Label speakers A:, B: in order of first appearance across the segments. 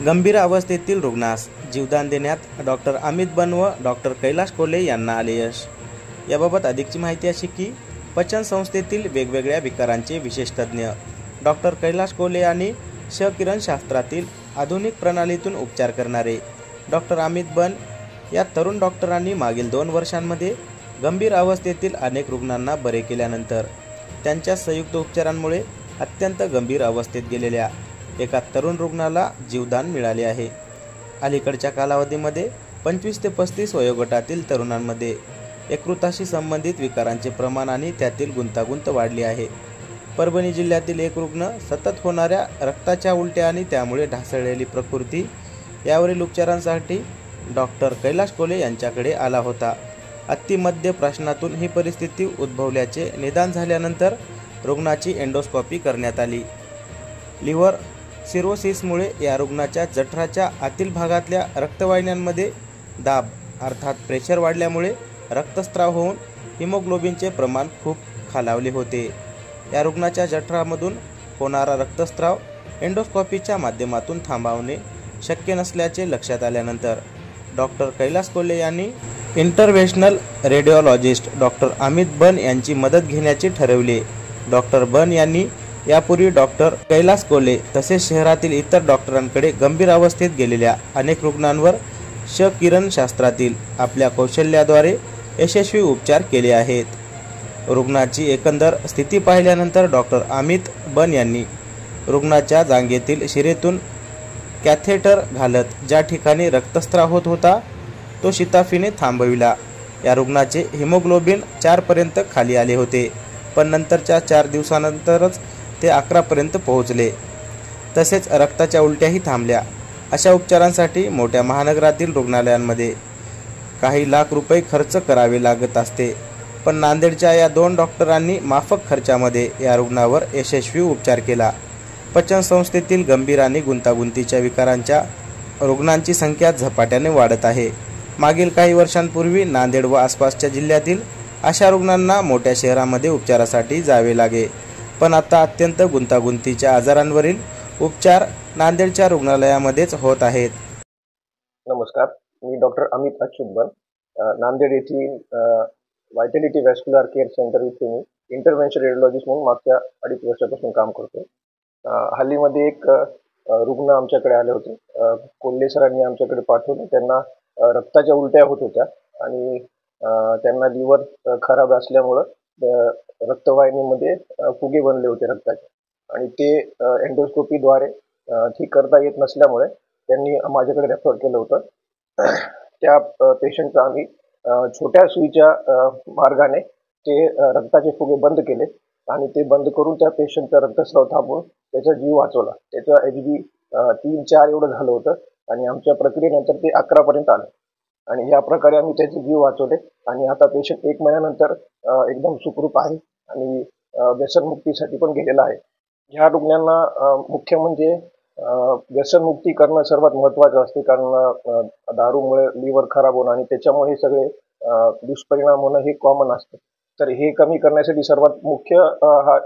A: गंभीर अवस्थेतील रुग्णास जीवदान देण्यात डॉक्टर अमित बन व डॉक्टर कैलाश कोल्हे यांना आले यश। याबाबत अधिकची माहिती अशी की पचन संस्थेतील वेगवेगळ्या विकारांचे विशेष तज्ज्ञ डॉक्टर कैलाश कोल्हे आणि क्षकिरणशास्त्रातील आधुनिक प्रणालीतून उपचार करणारे डॉक्टर अमित बन या तरुण डॉक्टरांनी मागील 2 वर्षांमध्ये गंभीर अवस्थेतील अनेक रुग्णांना बरे केल्यानंतर त्यांच्या संयुक्त उपचारांमुळे अत्यंत गंभीर अवस्थेत गेलेल्या एका तरुण रुग्णाला जीवदान मिळाले आहे। अलीकडच्या कालावधीमध्ये 25 ते 35 वयोगटातील तरुणांमध्ये यकृताशी संबंधित विकारांचे प्रमाण आणि त्यातील गुंतागुंत वाढली आहे। परभणी जिल्ह्यातील एक रुग्ण सतत होणाऱ्या रक्ताच्या उलट्या आणि त्यामुळे ढासळलेली प्रकृती यावरील उपचारांसाठी डॉक्टर कैलाश कोल्हे यांच्याकडे आला होता। अतिमध्य प्रश्नातून ही परिस्थिती उद्भवल्याचे निदान झाल्यानंतर रुग्णाची एंडोस्कोपी करण्यात आली। लिव्हर सिरोसिसमुळे या रुग्णाच्या जठराच्या आतील भागातल्या रक्तवाहिन्यांमध्ये दाब अर्थात प्रेशर वाढल्यामुळे रक्तस्राव होऊन हिमोग्लोबिनचे प्रमाण खूप खालावले होते। या रुग्णाच्या जठरामधून होणारा रक्तस्राव एंडोस्कोपीच्या माध्यमातून थांबवणे शक्य नसल्याचे लक्षात आल्यानंतर डॉक्टर कैलाश कोल्हे यांनी इंटरव्हेन्शनल रेडिओलॉजिस्ट डॉक्टर अमित बन यांची मदत घेण्याचे ठरवले। डॉक्टर बन यांनी यापूर्वी डॉक्टर कैलाश कोल्हे तसेच शहरातील इतर डॉक्टरांकडे गंभीर अवस्थेत गेलेल्या अनेक रुग्णांवर क्षकिरणशास्त्रातील आपल्या कौशल्याद्वारे यशस्वी उपचार केले आहेत। रुग्णाची एकंदर स्थिती पाहिल्यानंतर डॉक्टर अमित बन यांनी रुग्णाच्या जांघेतील शिरेतून कॅथेटर घालत ज्या ठिकाणी रक्तस्राव होत होता तो शिताफीने थांबविला। या रुग्णाचे हिमोग्लोबिन 4 पर्यंत खाली आले होते, पण नंतरच्या 4 दिवसानंतरच ते 11 पर्यंत पोहोचले। तसेच रक्ताच्या उलट्याही थांबल्या। अशा उपचारांसाठी मोठ्या महानगरातील रुग्णालयांमध्ये काही लाख रुपये खर्च करावे लागत असते, पण नांदेडच्या या 2 डॉक्टरांनी माफक खर्चामध्ये या रुग्णावर यशस्वी उपचार केला। पचन संस्थेतील गंभीर आणि गुंतागुंतीच्या विकारांच्या रुग्णांची संख्या झपाट्याने वाढत आहे। मागील काही वर्षांपूर्वी नांदेड व आसपासच्या जिल्ह्यातील अशा रुग्णांना मोठ्या शहरांमध्ये उपचारासाठी जावे लागे, पण आता अत्यंत गुंतागुंतीच्या आजारांवरील उपचार नांदेडच्या रुग्णालयामध्येच होत आहेत।
B: नमस्कार, मी डॉक्टर अमित अच्युत बन, नांदेड येथील व्हायटॅलिटी व्हॅस्क्युलर केअर सेंटर इथे मी इंटरव्हेन्शन रेडिओलॉजिस्ट म्हणून मागच्या 2.5 वर्षापासून काम करतो। हल्लीमध्ये एक रुग्ण आमच्याकडे आले होते। कोल्हे सरांनी आमच्याकडे पाठवले। त्यांना रक्ताच्या उलट्या होत होत्या आणि त्यांना लिव्हर खराब असल्यामुळं रक्तवाहिनीमध्ये फुगे बनले होते रक्ताचे आणि ते एंडोस्कोपीद्वारे ठीक करता येत नसल्यामुळे त्यांनी माझ्याकडे रेफर केलं होतं। त्या पेशंटचं आम्ही छोट्या सुईच्या मार्गाने ते रक्ताचे फुगे बंद केले आणि ते बंद करून त्या पेशंटचा रक्तस्राव थांबवून त्याचा जीव वाचवला। त्याचं HB 3-4 एवढं झालं होतं आणि आमच्या प्रक्रियेनंतर ते 11 पर्यंत आलं आणि या प्रकारे आम्ही त्याचे जीव वाचवले आणि आता पेशंट 1 महिन्यानंतर एकदम सुखरूप आहे आणि व्यसनमुक्तीसाठी पण गेलेला आहे। ह्या रुग्णांना मुख्य म्हणजे व्यसनमुक्ती करणं सर्वात महत्त्वाचं असते, कारण दारूमुळे लिव्हर खराब होणं आणि त्याच्यामुळे हे सगळे दुष्परिणाम होणं हे कॉमन असतं। तर हे कमी करण्यासाठी सर्वात मुख्य हा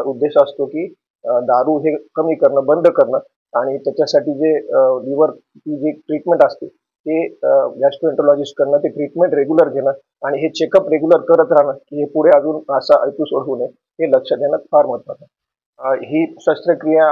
B: उद्देश असतो की दारू हे कमी करणं, बंद करणं आणि त्याच्यासाठी जे लिव्हरची जी ट्रीटमेंट असते ते गॅस्ट्रोएंटरोलॉजिस्ट करणं, ते ट्रीटमेंट रेग्युलर घेणं आणि हे चेकअप रेग्युलर करत राहणं की हे पुढे अजून असा एपिसोड होऊ नये हे लक्षात देणं फार महत्त्वाचं आहे। ही शस्त्रक्रिया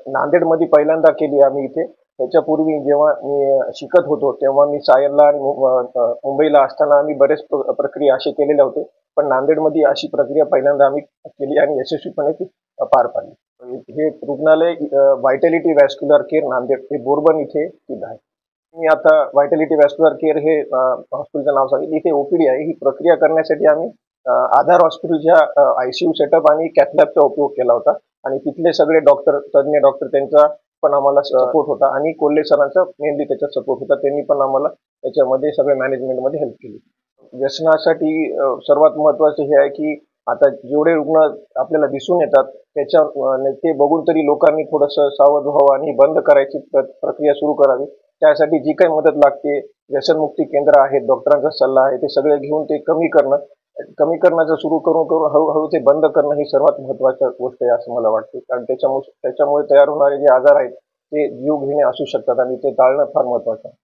B: नांदेडमध्ये पहिल्यांदा केली आम्ही इथे। त्याच्यापूर्वी जेव्हा मी शिकत होतो तेव्हा मी सायनला आणि मुंबईला असताना आम्ही बरेच प्रक्रिया असे केलेल्या होते, पण नांदेडमध्ये अशी प्रक्रिया पहिल्यांदा आम्ही केली आणि यशस्वीपणे ती पार पाडली। हे रुग्णालय व्हायटॅलिटी व्हॅस्क्युलर केअर नांदेड हे बोरबन इथे स्थित आहे। मी आता व्हायटॅलिटी व्हॅस्क्युलर केअर हे हॉस्पिटलचं नाव सांगितलं। इथे OPD आहे। ही प्रक्रिया करण्यासाठी आम्ही आधार हॉस्पिटलच्या ICU सेटअप आणि कॅथलॅबचा उपयोग केला होता आणि तिथले सगळे डॉक्टर, तज्ज्ञ डॉक्टर त्यांचा पण आम्हाला सपोर्ट होता आणि कोल्हे सरांचा मेनली त्याच्यात सपोर्ट होता। त्यांनी पण आम्हाला त्याच्यामध्ये सगळ्या मॅनेजमेंटमध्ये हेल्प केली। व्यसनासाठी सर्वात महत्त्वाचं हे आहे की आता जेवढे रुग्ण आपल्याला दिसून येतात त्याच्या ते बघून तरी लोकांनी थोडंसं सावध व्हावं आणि बंद करायची प्रक्रिया सुरू करावी। त्यासाठी जी काही मदत लागते, व्यसनमुक्ती केंद्र आहेत, डॉक्टरांचा सल्ला आहे, ते सगळे घेऊन ते कमी करण्याचं सुरू करून हळूहळू ते बंद करणं ही सर्वात महत्त्वाची गोष्ट आहे असं मला वाटते, कारण त्याच्यामुळे तयार होणारे जे आजार आहेत ते जीवघेणे असू शकतात आणि ते टाळणं फार महत्वाचं आहे.